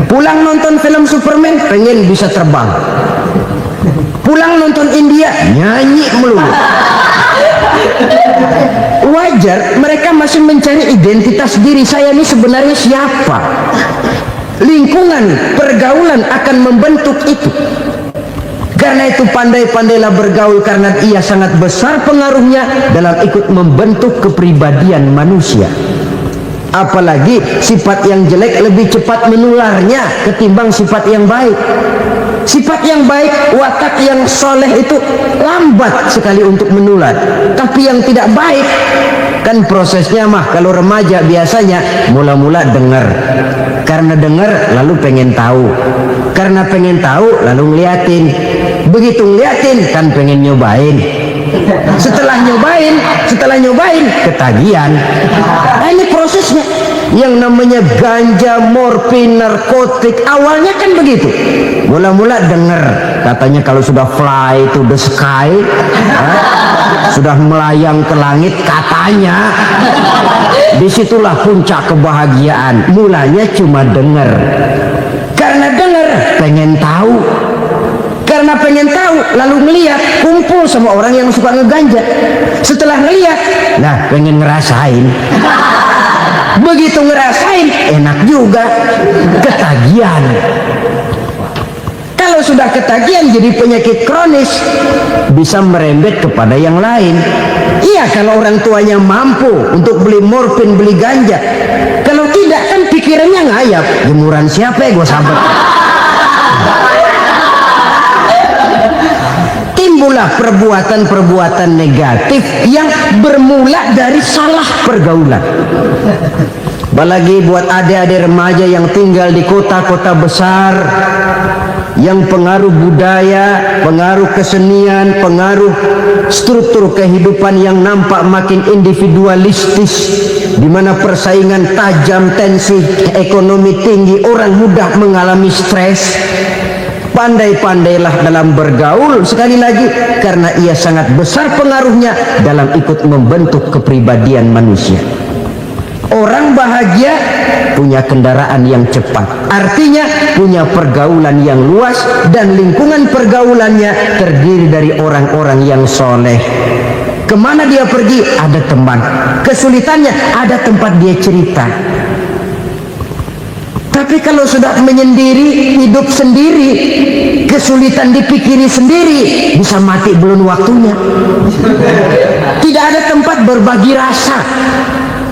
Pulang nonton film Superman, pengen bisa terbang. Pulang nonton India, nyanyi melulu. Wajar, mereka masih mencari identitas diri. Saya ini sebenarnya siapa? Lingkungan, pergaulan akan membentuk itu. Karena itu pandai-pandailah bergaul, karena ia sangat besar pengaruhnya dalam ikut membentuk kepribadian manusia. Apalagi sifat yang jelek lebih cepat menularnya ketimbang sifat yang baik. Sifat yang baik, watak yang soleh itu lambat sekali untuk menular. Tapi yang tidak baik, kan prosesnya mah kalau remaja biasanya mula-mula dengar. Karena dengar lalu pengen tahu. Karena pengen tahu lalu ngeliatin. Begitu ngeliatin kan pengen nyobain. Setelah nyobain ketagihan. Nah, ini prosesnya. Yang namanya ganja, morfin, narkotik awalnya kan begitu. Mula-mula dengar katanya kalau sudah fly to the sky, sudah melayang ke langit katanya, disitulah puncak kebahagiaan. Mulanya cuma dengar. Karena dengar pengen tahu. Karena pengen tahu lalu ngeliat, kumpul sama orang yang suka ngeganja. Setelah ngeliat, nah pengen ngerasain. Begitu ngerasain enak juga, ketagihan. Kalau sudah ketagihan jadi penyakit kronis, bisa merembet kepada yang lain. Iya, kalau orang tuanya mampu untuk beli morfin, beli ganja. Kalau tidak kan pikirannya ngayap, jemuran siapa ya gue sahabat. Timbullah perbuatan-perbuatan negatif yang bermula dari salah pergaulan. Apalagi buat adik-adik remaja yang tinggal di kota-kota besar, yang pengaruh budaya, pengaruh kesenian, pengaruh struktur kehidupan yang nampak makin individualistis, di mana persaingan tajam, tensi ekonomi tinggi, orang mudah mengalami stres. Pandai-pandailah dalam bergaul, sekali lagi, karena ia sangat besar pengaruhnya dalam ikut membentuk kepribadian manusia. Orang bahagia punya kendaraan yang cepat, artinya punya pergaulan yang luas, dan lingkungan pergaulannya terdiri dari orang-orang yang soleh. Kemana dia pergi ada teman, kesulitannya ada tempat dia cerita. Tapi kalau sudah menyendiri, hidup sendiri, kesulitan dipikiri sendiri, bisa mati belum waktunya. Tidak ada tempat berbagi rasa.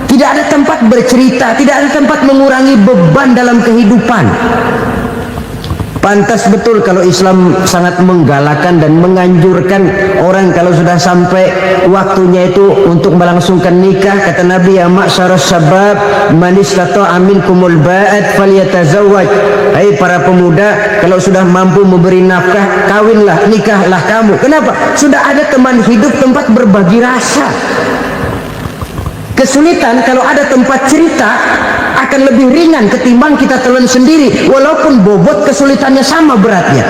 Tidak ada tempat bercerita, tidak ada tempat mengurangi beban dalam kehidupan. Pantas betul kalau Islam sangat menggalakkan dan menganjurkan orang kalau sudah sampai waktunya itu untuk melangsungkan nikah. Kata Nabi, ya ma'syaras syabab man istata'a minkumul ba'at falyatazawwaj. Hai para pemuda, kalau sudah mampu memberi nafkah, kawinlah, nikahlah kamu. Kenapa? Sudah ada teman hidup, tempat berbagi rasa. Kesulitan kalau ada tempat cerita akan lebih ringan ketimbang kita telan sendiri, walaupun bobot kesulitannya sama beratnya.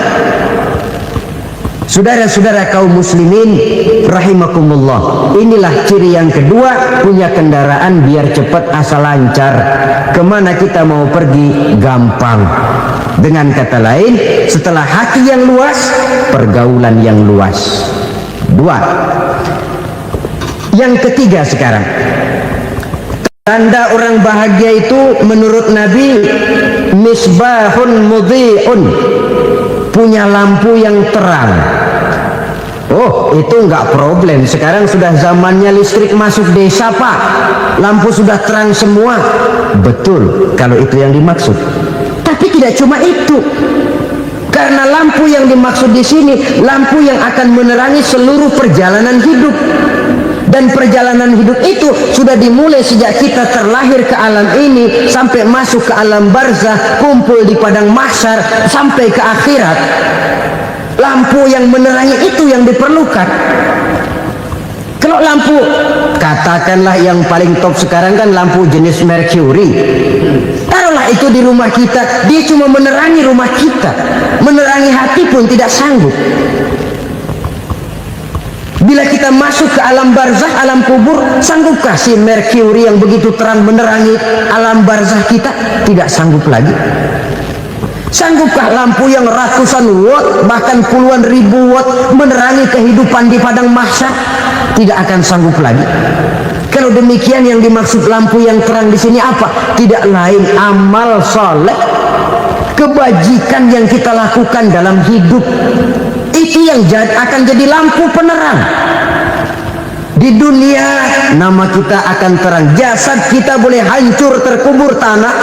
Saudara-saudara kaum muslimin rahimakumullah, inilah ciri yang kedua, punya kendaraan biar cepat asal lancar. Kemana kita mau pergi gampang. Dengan kata lain, setelah hati yang luas, pergaulan yang luas. Dua. Yang ketiga sekarang, tanda orang bahagia itu menurut Nabi, misbahun mudhi'un, punya lampu yang terang. Oh, itu enggak problem. Sekarang sudah zamannya listrik masuk desa, Pak. Lampu sudah terang semua. Betul, kalau itu yang dimaksud. Tapi tidak cuma itu. Karena lampu yang dimaksud di sini, lampu yang akan menerangi seluruh perjalanan hidup. Dan perjalanan hidup itu sudah dimulai sejak kita terlahir ke alam ini sampai masuk ke alam barzah, kumpul di padang mahsyar sampai ke akhirat. Lampu yang menerangi itu yang diperlukan. Kalau lampu, katakanlah yang paling top sekarang kan lampu jenis Mercury. Taruhlah itu di rumah kita, dia cuma menerangi rumah kita, menerangi hati pun tidak sanggup. Bila kita masuk ke alam barzah, alam kubur, sanggupkah si Mercury yang begitu terang menerangi alam barzah kita? Tidak sanggup lagi. Sanggupkah lampu yang ratusan watt, bahkan puluhan ribu watt menerangi kehidupan di padang mahsyar? Tidak akan sanggup lagi. Kalau demikian, yang dimaksud lampu yang terang di sini apa? Tidak lain amal soleh, kebajikan yang kita lakukan dalam hidup. Itu yang akan jadi lampu penerang. Di dunia nama kita akan terang, jasad kita boleh hancur terkubur tanah,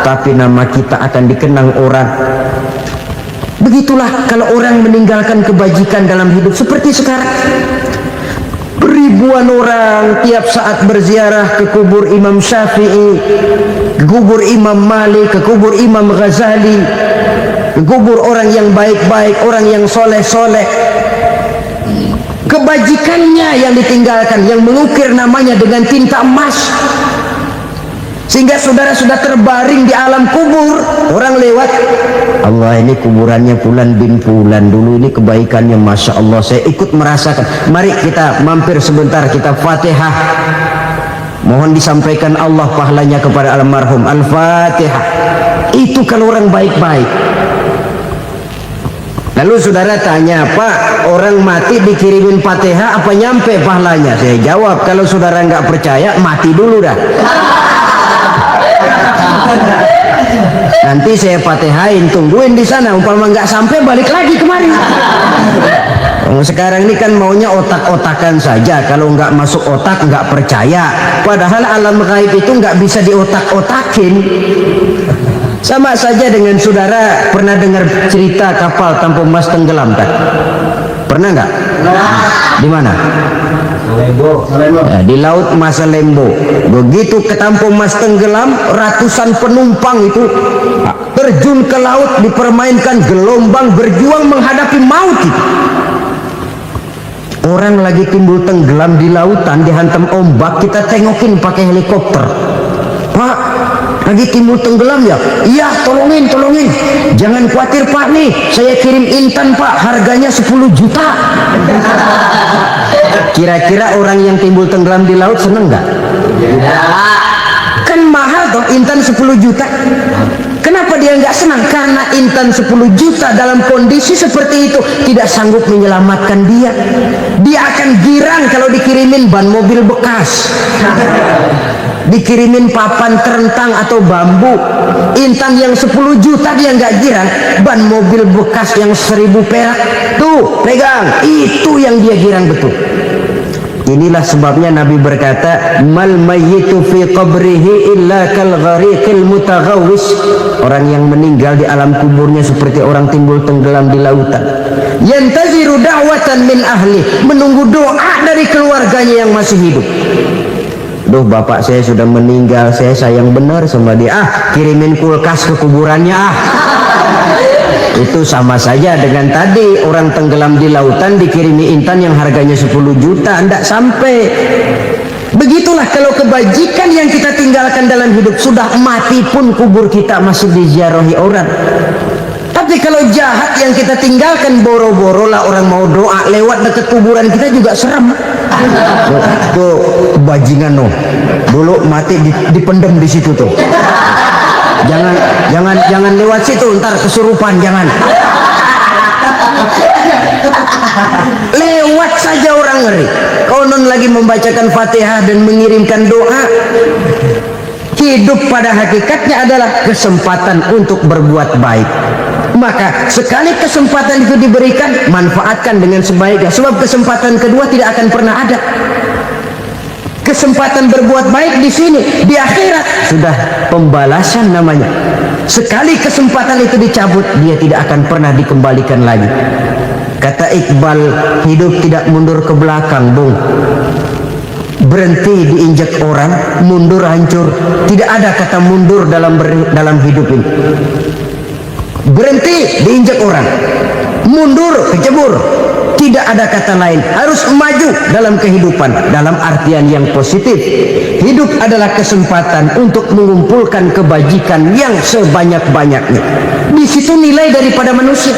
tapi nama kita akan dikenang orang. Begitulah kalau orang meninggalkan kebajikan dalam hidup seperti sekarang. Ribuan orang tiap saat berziarah ke kubur Imam Syafi'i, ke kubur Imam Malik, ke kubur Imam Ghazali, ke kubur orang yang baik-baik, orang yang soleh-soleh. Kebajikannya yang ditinggalkan, yang mengukir namanya dengan tinta emas, sehingga saudara sudah terbaring di alam kubur. Orang lewat, Allah, ini kuburannya Fulan bin Fulan, dulu ini kebaikannya Masya Allah, saya ikut merasakan. Mari kita mampir sebentar, kita Fatihah, mohon disampaikan Allah pahalanya kepada almarhum. Al-Fatihah. Itu kalau orang baik-baik. Lalu saudara tanya, Pak, orang mati dikirimin Fatihah apa nyampe pahalanya? Saya jawab, kalau saudara nggak percaya, mati dulu dah. Nanti saya Fatihain, tungguin di sana. Umpama nggak sampai, balik lagi kemari. Sekarang ini kan maunya otak-otakan saja. Kalau nggak masuk otak, nggak percaya. Padahal alam gaib itu nggak bisa diotak-otakin. Sama saja dengan saudara pernah dengar cerita kapal tanpa emas tenggelam kan? Pernah nggak? Di mana? Ya, di laut Masalembo. Begitu ke Tampo Mas tenggelam, ratusan penumpang itu terjun ke laut, dipermainkan gelombang, berjuang menghadapi maut itu. Orang lagi timbul tenggelam di lautan, dihantam ombak, kita tengokin pakai helikopter. Pak, lagi timbul tenggelam ya? Iya, tolongin. Jangan khawatir Pak, nih saya kirim intan Pak, harganya 10 juta. Kira-kira orang yang timbul tenggelam di laut seneng nggak? Kan mahal toh intan 10 juta. Kenapa dia nggak senang? Karena intan 10 juta dalam kondisi seperti itu tidak sanggup menyelamatkan dia. Dia akan girang kalau dikirimin ban mobil bekas, dikirimin papan terentang atau bambu. Intan yang 10 juta dia nggak girang, ban mobil bekas yang 1000 perak tuh pegang, itu yang dia girang betul. Inilah sebabnya Nabi berkata, mal mayyitu fi qabrihi illa kal ghariqil mutaghawwis. Orang yang meninggal di alam kuburnya seperti orang timbul tenggelam di lautan. Yantaziru da'watan min ahli, menunggu doa dari keluarganya yang masih hidup. Duh, bapak saya sudah meninggal, saya sayang benar sama dia. Kirimin kulkas ke kuburannya. Itu sama saja dengan tadi orang tenggelam di lautan dikirimi intan yang harganya 10 juta, tidak sampai. Begitulah kalau kebajikan yang kita tinggalkan dalam hidup, sudah mati pun kubur kita masih diziarahi orang. Tapi kalau jahat yang kita tinggalkan, boro-boro lah orang mau doa lewat dekat kuburan kita juga serem. Tuh bajingan no, dulu mati dipendem di situ tuh. Jangan lewat situ, ntar kesurupan, jangan. Lewat saja orang ngeri. Konon lagi membacakan Fatihah dan mengirimkan doa. Hidup pada hakikatnya adalah kesempatan untuk berbuat baik. Maka sekali kesempatan itu diberikan, manfaatkan dengan sebaiknya. Sebab kesempatan kedua tidak akan pernah ada. Kesempatan berbuat baik di sini, di akhirat sudah pembalasan namanya. Sekali kesempatan itu dicabut, dia tidak akan pernah dikembalikan lagi. Kata Iqbal, hidup tidak mundur ke belakang, Bung. Berhenti diinjak orang, mundur hancur. Tidak ada kata mundur dalam hidup ini. Berhenti diinjak orang, mundur kecebur. Tidak ada kata lain, harus maju dalam kehidupan dalam artian yang positif. Hidup adalah kesempatan untuk mengumpulkan kebajikan yang sebanyak-banyaknya. Di situ nilai daripada manusia.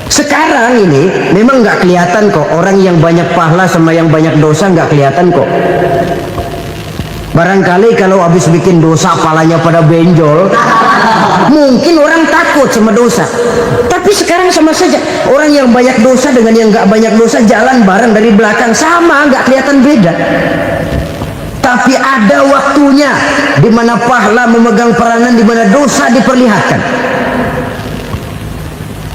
Sekarang ini memang nggak kelihatan kok, orang yang banyak pahala sama yang banyak dosa nggak kelihatan kok. Barangkali kalau habis bikin dosa palanya pada benjol, mungkin orang takut sama dosa. Tapi sekarang sama saja, orang yang banyak dosa dengan yang nggak banyak dosa jalan bareng dari belakang, sama, nggak kelihatan beda. Tapi ada waktunya di mana pahala memegang peranan, di mana dosa diperlihatkan.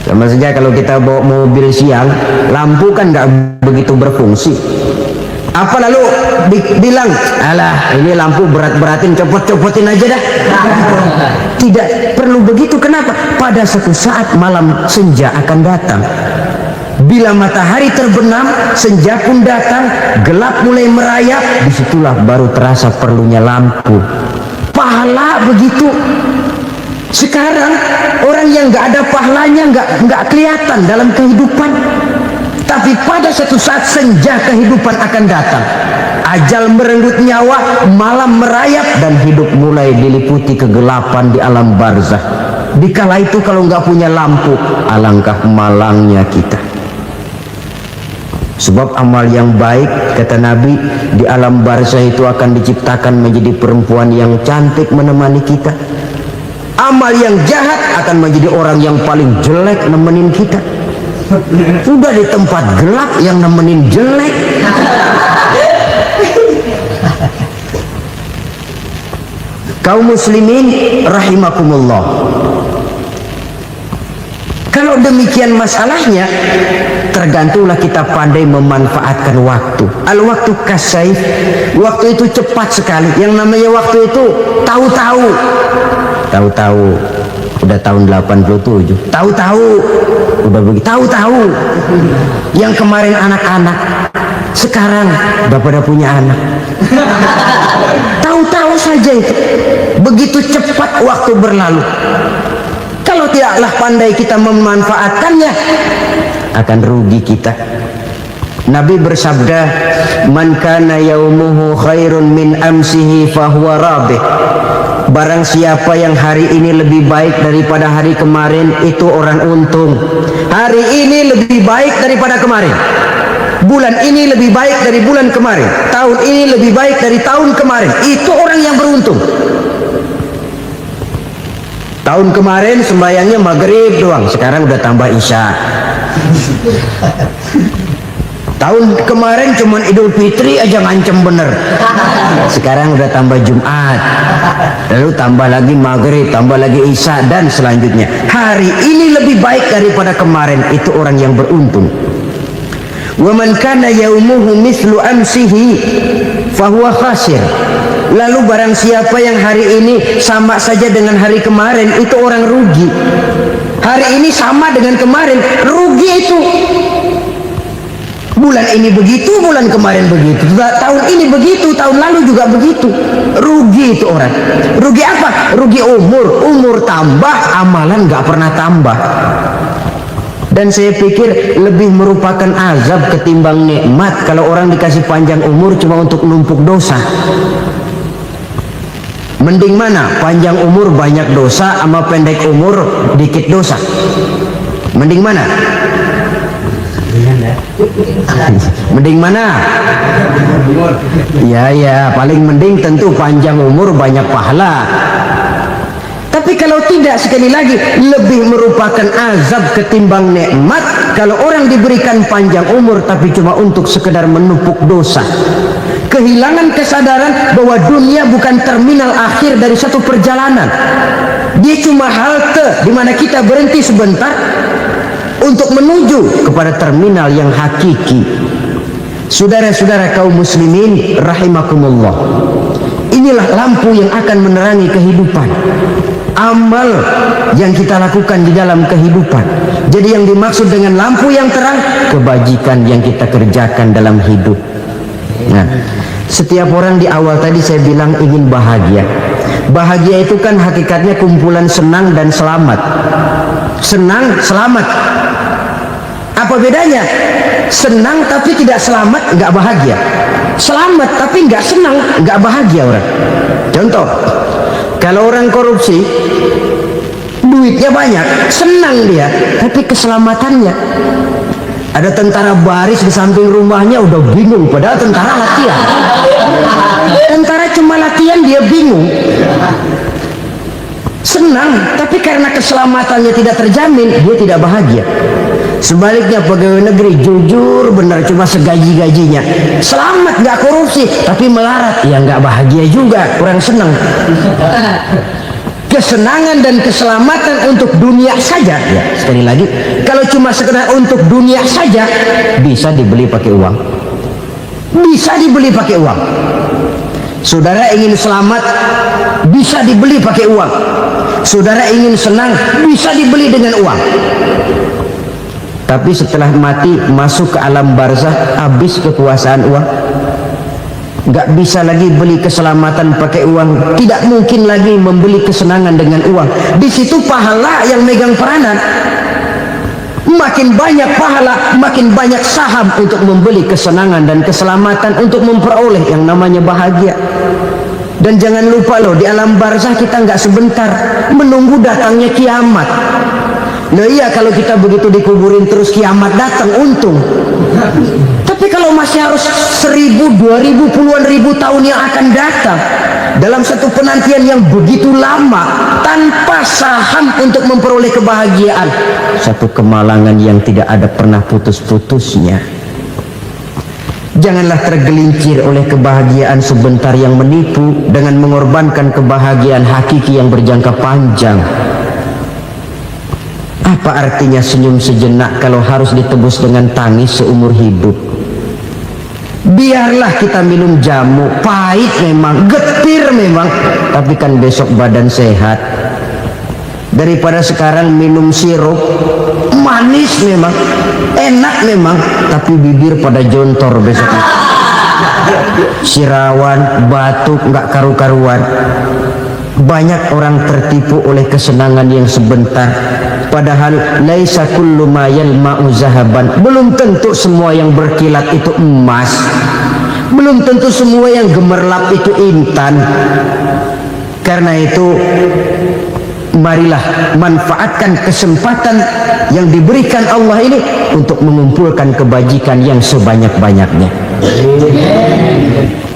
Sama saja kalau kita bawa mobil siang, lampu kan nggak begitu berfungsi. Apa lalu bilang, alah ini lampu berat-beratin, copot-copotin aja dah. Tidak perlu begitu. Kenapa? Pada suatu saat malam senja akan datang. Bila matahari terbenam, senja pun datang, gelap mulai merayap, disitulah baru terasa perlunya lampu. Pahala begitu. Sekarang orang yang nggak ada pahalanya nggak kelihatan dalam kehidupan. Tapi pada suatu saat senja kehidupan akan datang. Ajal merenggut nyawa, malam merayap, dan hidup mulai diliputi kegelapan di alam barzah. Dikala itu kalau nggak punya lampu, alangkah malangnya kita. Sebab amal yang baik, kata Nabi, di alam barzah itu akan diciptakan menjadi perempuan yang cantik menemani kita. Amal yang jahat akan menjadi orang yang paling jelek nemenin kita. Sudah di tempat gelap yang nemenin jelek. Kaum muslimin rahimakumullah, kalau demikian masalahnya, tergantunglah kita pandai memanfaatkan waktu. Al-waktu kasayf, waktu itu cepat sekali. Yang namanya waktu itu tahu-tahu udah tahun 87, tahu-tahu udah begitu, tahu-tahu. Yang kemarin anak-anak, sekarang bapak udah punya anak. Tahu-tahu saja itu. Begitu cepat waktu berlalu. Kalau tidaklah pandai kita memanfaatkannya, akan rugi kita. Nabi bersabda, man kana yaumuhu khairun min amsihi fahuwa rabih. Barang siapa yang hari ini lebih baik daripada hari kemarin, itu orang untung. Hari ini lebih baik daripada kemarin. Bulan ini lebih baik dari bulan kemarin. Tahun ini lebih baik dari tahun kemarin. Itu orang yang beruntung. Tahun kemarin sembahyangnya maghrib doang, sekarang udah tambah isya. Tahun kemarin cuman Idul Fitri aja ngancem bener, sekarang udah tambah Jumat, lalu tambah lagi maghrib, tambah lagi isya, dan selanjutnya. Hari ini lebih baik daripada kemarin, itu orang yang beruntung. Wa man kana yaumuhu mithlu amsihi fahuwa khasir. Lalu barang siapa yang hari ini sama saja dengan hari kemarin, itu orang rugi. Hari ini sama dengan kemarin, rugi itu. Bulan ini begitu, bulan kemarin begitu, tahun ini begitu, tahun lalu juga begitu. Rugi itu orang. Rugi apa? Rugi umur. Umur tambah, amalan gak pernah tambah. Dan saya pikir lebih merupakan azab ketimbang nikmat kalau orang dikasih panjang umur cuma untuk numpuk dosa. Mending mana? Panjang umur banyak dosa sama pendek umur dikit dosa? Mending mana? Mending mana? Ya, paling mending tentu panjang umur banyak pahala. Tapi kalau tidak, sekali lagi, lebih merupakan azab ketimbang nikmat kalau orang diberikan panjang umur tapi cuma untuk sekedar menumpuk dosa. Kehilangan kesadaran bahwa dunia bukan terminal akhir dari satu perjalanan. Dia cuma halte di mana kita berhenti sebentar untuk menuju kepada terminal yang hakiki. Saudara-saudara kaum muslimin rahimakumullah, inilah lampu yang akan menerangi kehidupan. Amal yang kita lakukan di dalam kehidupan. Jadi yang dimaksud dengan lampu yang terang, kebajikan yang kita kerjakan dalam hidup. Nah, setiap orang di awal tadi saya bilang ingin bahagia. Bahagia itu kan hakikatnya kumpulan senang dan selamat. Senang, selamat. Apa bedanya? Senang tapi tidak selamat, nggak bahagia. Selamat tapi nggak senang, nggak bahagia orang. Contoh, kalau orang korupsi, duitnya banyak, senang dia, tapi keselamatannya. Ada tentara baris di samping rumahnya udah bingung, padahal tentara latihan. Tentara cuma latihan, dia bingung. Senang, tapi karena keselamatannya tidak terjamin, dia tidak bahagia. Sebaliknya pegawai negeri jujur benar, cuma segaji-gajinya, selamat nggak korupsi, tapi melarat, ya nggak bahagia juga, kurang senang. Kesenangan dan keselamatan untuk dunia saja, ya sekali lagi, kalau cuma sekedar untuk dunia saja, bisa dibeli pakai uang. Bisa dibeli pakai uang. Saudara ingin selamat, bisa dibeli pakai uang. Saudara ingin senang, bisa dibeli dengan uang. Tapi setelah mati, masuk ke alam barzah, habis kekuasaan uang. Gak bisa lagi beli keselamatan pakai uang, tidak mungkin lagi membeli kesenangan dengan uang. Di situ pahala yang megang peranan. Makin banyak pahala, makin banyak saham untuk membeli kesenangan dan keselamatan, untuk memperoleh yang namanya bahagia. Dan jangan lupa loh, di alam barzah kita nggak sebentar, menunggu datangnya kiamat. Nah iya, kalau kita begitu dikuburin terus kiamat datang, untung. Tapi kalau masih harus 1000, 2000, puluhan ribu tahun yang akan datang, dalam satu penantian yang begitu lama, tanpa saham untuk memperoleh kebahagiaan, satu kemalangan yang tidak ada pernah putus-putusnya. Janganlah tergelincir oleh kebahagiaan sebentar yang menipu dengan mengorbankan kebahagiaan hakiki yang berjangka panjang. Apa artinya senyum sejenak kalau harus ditebus dengan tangis seumur hidup? Biarlah kita minum jamu, pahit memang, getir memang, tapi kan besok badan sehat. Daripada sekarang minum sirup, manis memang, enak memang, tapi bibir pada jontor besoknya. Sirawan, batuk, nggak karu-karuan. Banyak orang tertipu oleh kesenangan yang sebentar. Padahal laisa kullu ma yalma'u zahaban. Belum tentu semua yang berkilat itu emas. Belum tentu semua yang gemerlap itu intan. Karena itu, marilah manfaatkan kesempatan yang diberikan Allah ini untuk mengumpulkan kebajikan yang sebanyak-banyaknya.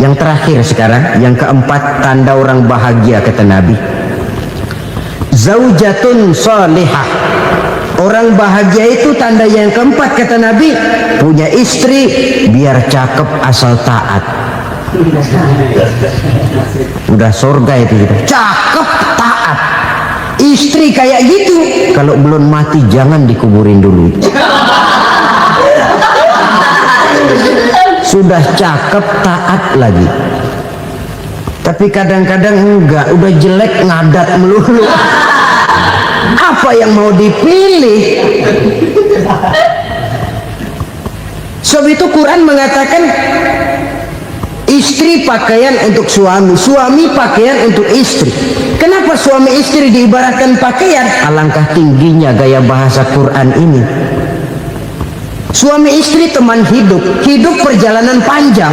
Yang terakhir sekarang, yang keempat, tanda orang bahagia kata Nabi. Zaujatun salihah. Orang bahagia itu tanda yang keempat kata Nabi, punya istri biar cakep asal taat. Udah surga itu gitu. Cakep taat. Istri kayak gitu, kalau belum mati jangan dikuburin dulu. sudah cakep, taat lagi. Tapi kadang-kadang enggak, udah jelek ngadat melulu. Apa yang mau dipilih? Sebab itu Quran mengatakan istri pakaian untuk suami, suami pakaian untuk istri. Kenapa suami istri diibaratkan pakaian? Alangkah tingginya gaya bahasa Quran ini. Suami istri teman hidup, hidup perjalanan panjang.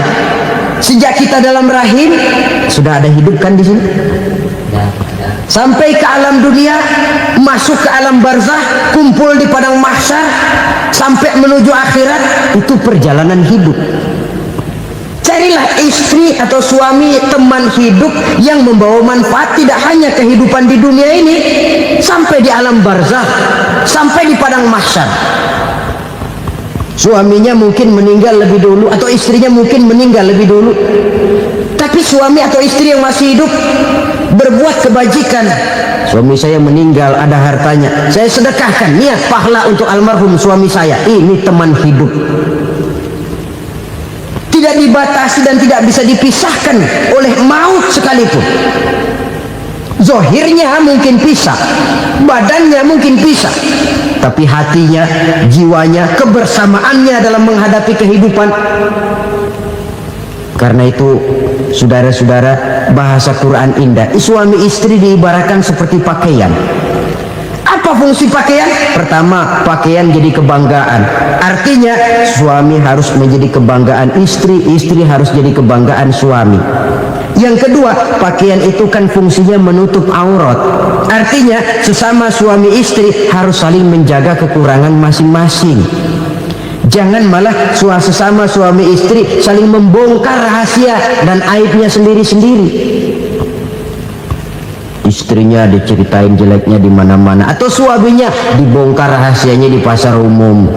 Sejak kita dalam rahim sudah ada hidup kan di sini. Sampai ke alam dunia, masuk ke alam barzah, kumpul di padang mahsyar, sampai menuju akhirat, itu perjalanan hidup. Carilah istri atau suami teman hidup yang membawa manfaat tidak hanya kehidupan di dunia ini, sampai di alam barzah, sampai di padang mahsyar. Suaminya mungkin meninggal lebih dulu atau istrinya mungkin meninggal lebih dulu, tapi suami atau istri yang masih hidup berbuat kebajikan. Suami saya meninggal, ada hartanya, saya sedekahkan, niat pahala untuk almarhum suami saya. Ini teman hidup, tidak dibatasi dan tidak bisa dipisahkan oleh maut sekalipun. Zohirnya mungkin pisah, badannya mungkin pisah, tapi hatinya, jiwanya, kebersamaannya dalam menghadapi kehidupan. Karena itu saudara-saudara, bahasa Quran indah. Suami istri diibaratkan seperti pakaian. Apa fungsi pakaian? Pertama, pakaian jadi kebanggaan. Artinya suami harus menjadi kebanggaan istri, istri harus jadi kebanggaan suami. Yang kedua, pakaian itu kan fungsinya menutup aurat. Artinya sesama suami istri harus saling menjaga kekurangan masing-masing. Jangan malah sesama suami istri saling membongkar rahasia dan aibnya sendiri-sendiri. Istrinya diceritain jeleknya di mana-mana, atau suaminya dibongkar rahasianya di pasar umum.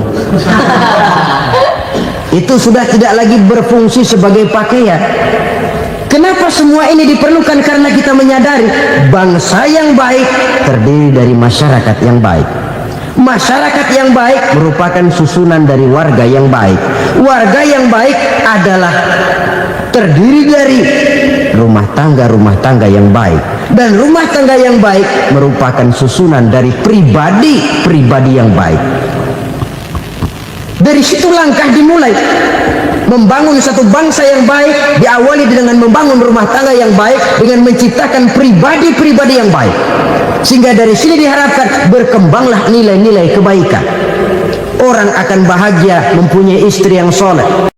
Itu sudah tidak lagi berfungsi sebagai pakaian. Kenapa semua ini diperlukan? Karena kita menyadari bangsa yang baik terdiri dari masyarakat yang baik. Masyarakat yang baik merupakan susunan dari warga yang baik. Warga yang baik adalah terdiri dari rumah tangga yang baik. Dan rumah tangga yang baik merupakan susunan dari pribadi yang baik. Dari situ langkah dimulai. Membangun satu bangsa yang baik diawali dengan membangun rumah tangga yang baik, dengan menciptakan pribadi-pribadi yang baik. Sehingga dari sini diharapkan berkembanglah nilai-nilai kebaikan. Orang akan bahagia mempunyai istri yang soleh.